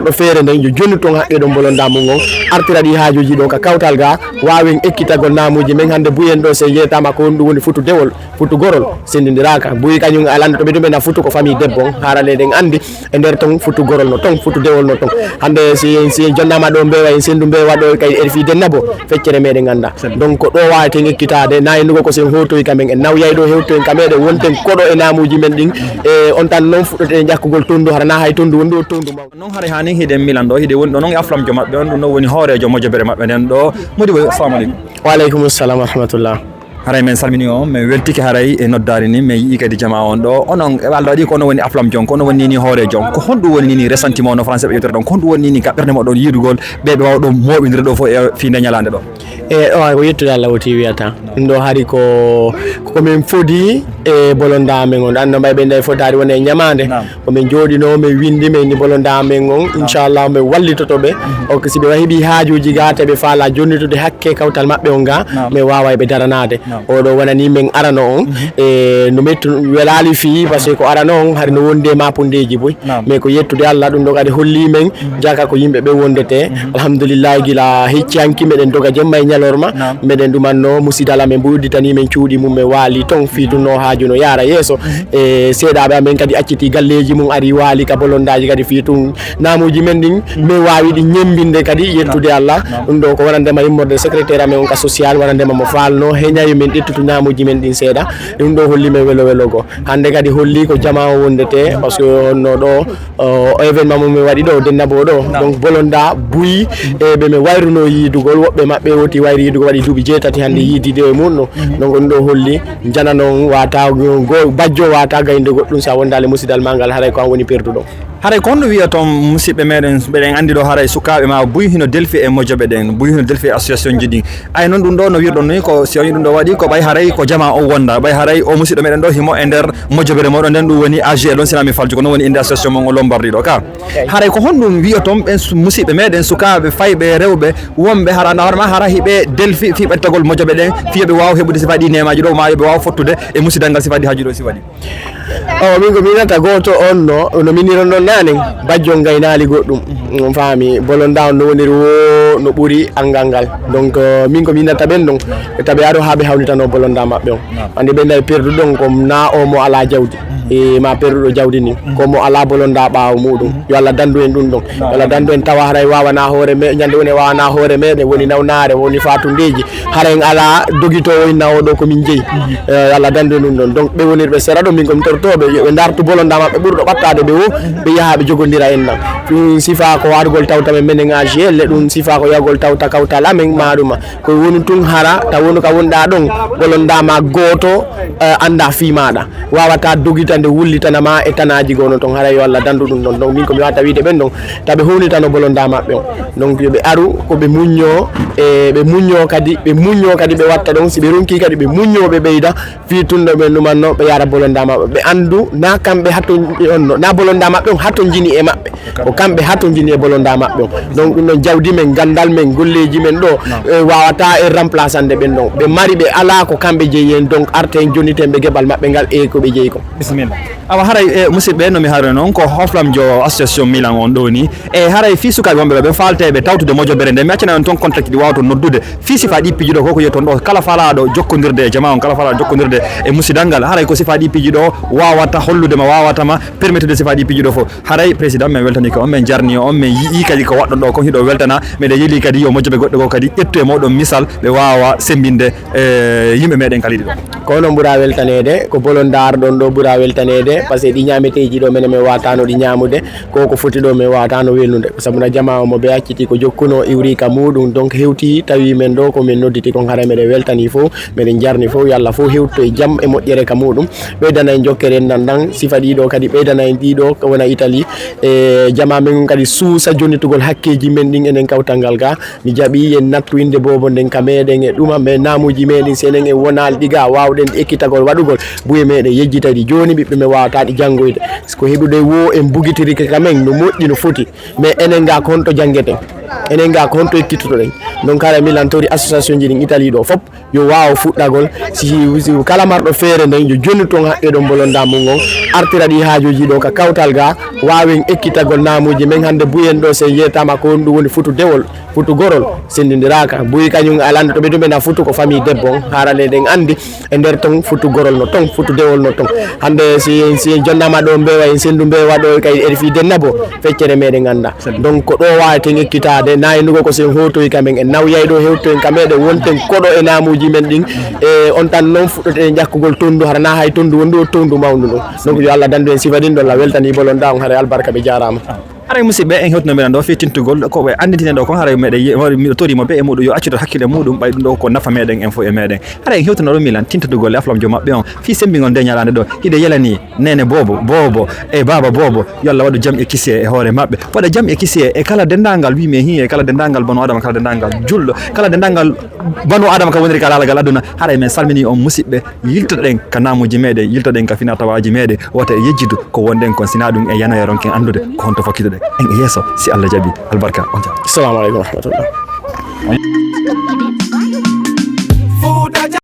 do feere nden jo jonni ton haqqe do bolonda mo ngon artira di haajuji do ka kawtal ga waawen ekkitagol naamuji men hande buyen do se yetama ko ndu woni futu dewol futu gorol sendindiraka buyi kanyum alande to be do na futu ko famille debbo harale den andi e nder ton futu gorol no ton futu dewol no ton hande si jonnama do bewa en sendu bewa do kay erfi dennabo feccere meden ganda donc do waate ekkitade naynugo ko sen hotoy kamen en nawyay do hewto en kamede wonten kodo e naamuji men din e on tan non fudote jakkugol tondu harana hay tondu wondo tondu non hare hani hide milan do hide won do non aflam jo mabbe on do woni hoorejo mojobere mabbe den do modi assalamu alaikum wa alaikum assalam wa rahmatullah haray men salmini on mais weltiki haray e noddari ni mais yikadi jama on do onon e waldo di ko no woni aflam jon ko no woni ni hoorejo ko hondu woni ni ressentiment no français be yotere don ko hondu woni ni kabberne mo don yidugol be wawdo mobindire do fo e fi de nyalande do o ko yettude Allah o tiwiyata ndo hari ko men fodi e bolonda men on ando bay be ndey fotari woni nyamande ko men jodino men windi men ni bolonda men on inshallah men wallitoto be o ko sibe wahibi haajuji gata be faala jonnitude hakke kawtal mabbe on ga me wawa be daranade o do wonani men arano on e no mettu welali fi parce que ko arano on har no wonde mapundeji boy mais ko yettude Allah dum do kadi holli men jaka ko yimbe be wondete alhamdulillah gila hiccanki meden doga jemma lorma meden dumanno musidala men buditani men cuudi mum me wali ton fiituno haajuno yara yeso e seedaabe amen kadi acciti galleji mum ari wali ka bolondaji kadi fiitun namuji men din me wawi di nyembinde kadi yettude Allah dum do ko wonande ma immorde secrétaire amen on ka social wonande ma mo falno heñayi men dettutu namuji men din seeda dum do holli men welo go hande kadi holli ko jama wondete parce que no do événement mum me wadi do dennabo do donc bolonda buyi e be me wayruno yidugol wobbe mabbe woti wayri yidugo wadi duubi jeetati hande yidide e munno donc on do holli jana non wata go bajjo wata gaynde goddum sa wondale musidal mangal haray ko woni perdudo haray ko no wiya ton musibbe meden beden andi do haray sukaabe ma buyi hino delfi e mojobe den buyi hino delfi association jidi ay non dum do no wirdon ni ko si on dum do wadi ko bay haray ko jama o wonda bay haray o musibbe meden do himo e der mojobere modon den dum woni AG don sinami falju ko no woni inde association mo lombardi do ka haray ko hondum wiya ton ben musibbe meden sukaabe faybe rewbe wombe harana harma hara hibe delfi fi bettagol mojobe den fiibe waaw hebude sifadi nemaji do maabe waaw fottude e musidangal sifadi hajudo sifadi o min ko minata goto on no miniron non nane bajjo gaynali goddum on faami bolonda on no woniri wo no buri angangal donc min ko minata ben don tabe ado habe hawlitano bolonda mabbe on ande be ndai perdu don ko na o mo ala jawdi e ma perdu jawdi ni ko mo ala bolonda baaw mudum yo Allah dandu en dum don Allah dandu en tawa haray wawana hoore me nyande woni wawana hoore me de woni nawnaare woni fatundeji haray ala dogito woni nawo ko min jeyi Allah dandu dum don donc be wonirbe serado min ko tortobe be dartu bolonda mabbe burdo battade be wo be yahaabe jogondira en nan sifa ko wargol tawta men men ngage le dum sifa ko yagol tawta kawta lamen maaduma ko woni tun hara ta wonu ka wonda don bolonda ma goto anda fi maada wawata dogitande wullitana ma e tanaji gono ton hara yo Allah dandu dum don donc min ko mi wata wiide ben don tabe honitano bolonda mabbe on donc yo be aru ko be munyo e be munyo kadi be watta don si be ronki kadi be munyo be beyda fi tundo be numanno be yara bolonda mabbe be andu na kambe hatto onno na bolonda mabbe on hatto jini e mabbe o kambe hatto jini e bolonda mabbe on donc dum non jawdi men gandal men golleji men do wawata e remplaçande ben don be mari be ala ko kambe jeyen donc arte jonite be gebal mabbe gal e ko be jeyi ko bismillah awa haray musibbe no mi haro non ko hoflam jo association milan on do ni e haray fi suka gombe be faltebe tawtude mojobere de meccana on ton contact di wawto noddude fi sifa di pijudo ko yeton do kala fala do jokkondirde jama on kala fala jokkondirde e musidangal haray ko sifa di pijudo wawata hollude ma wawata ma permettre sifa di pijudo fo haray president men weltani ko on men jarni on men yi kadi ko waddo do ko hido weltana me de yeli kadi yo mojobe goddo ko kadi ettu e modon misal be wawa sembinde yimbe meden kalidi do ko non bura weltanede ko bolondar don do bura weltanede parce que di nyameteji do men me watano di nyamude ko foti do me watano welnude sabuna jama mo be acciti ko jokkuno iwrika mudum donc hewti tawi men do ko men nodditi ko hara mede weltani fo meden jarni fo yalla fo hewto e jam e mojjere ka mudum be dana en jokkere nandan sifadi do kadi be dana en dido ko wona Italie e jama men kadi suusa jonitugol hakkeji men din enen kawtangal ga mi jabi en nattu inde bobo den kameden e duma be namuji meden senen e wonal diga wawden ekkitagol wadugol buye meden yejjitadi joni bibbe me wawata di jangoyde ko hebude wo en bugitiri kamen no moddi no foti mais enen ga konto jangete enen ga konto ekkituto den donc kala milan tori association ji din Italie do fop yo waaw fuɗɗagol si kala marɗo feere nden yo jonni toon haqqe ɗon bolonda mum on artira ɗi haajuji ɗo ka kawtal ga wawen ekkitagol namuji men hande buyen ɗo sen yetama ko ɗum woni futudewol futugorol sendidiraka buyi kañum alande to ɓe ɗumena futu ko famille debbo on harale ɗen andi e nder ton futugorol no ton futudewol no ton hande si jonnama ɗo mbewa en sendu mbewa ɗo kay edi fi denna bo feccere meɗen ganda donc ko ɗo waweten ekkitade nayinugo ko sen hotoyi kamen en nawyay ɗo hewtoen ka meɗen wonten koɗo e namuji men ɗin e on tan noon fuɗɗote jakkugol tondu harana hay tondu wondu o tondu mawdu ɗum donc yo Allah dandu en sifa ɗin ɗon la weltani bolonda on haare albarka ɓe jarama haray musidɓe en hewtino meɗen ɗo fetintugol ko ɓe anditinen ɗo kon haray meɗen miɗo torimo be e muɗum yo accido hakkille muɗum ɓay ɗum ɗo ko nafa meɗen en fo e meɗen haray en hewtino ɗo milan tintadugol e aflam jo maɓɓe on fi sembigol nde ñalande ɗo hiɗe yelani nene bobo e baba bobo yo Allah waɗu jaam e kisi e hoore maɓɓe waɗa jaam e kisi e kala dendagal wimi hi e kala dendagal banu adama kala dendagal julɗo kala dendagal banu adama ka woniri ka lalagal aduna haray men salmini on musidɓe yiltoɗen ka namuji meɗen yiltoɗen ka fina tawaji meɗen wota e yejjidu ko wonɗen kon sina ɗum e yanoyaronken andude ko honto fokkituɗen en yeeso si Allah jaɓi albarka on jaam. Assalamu alaikum wa rahmatullah.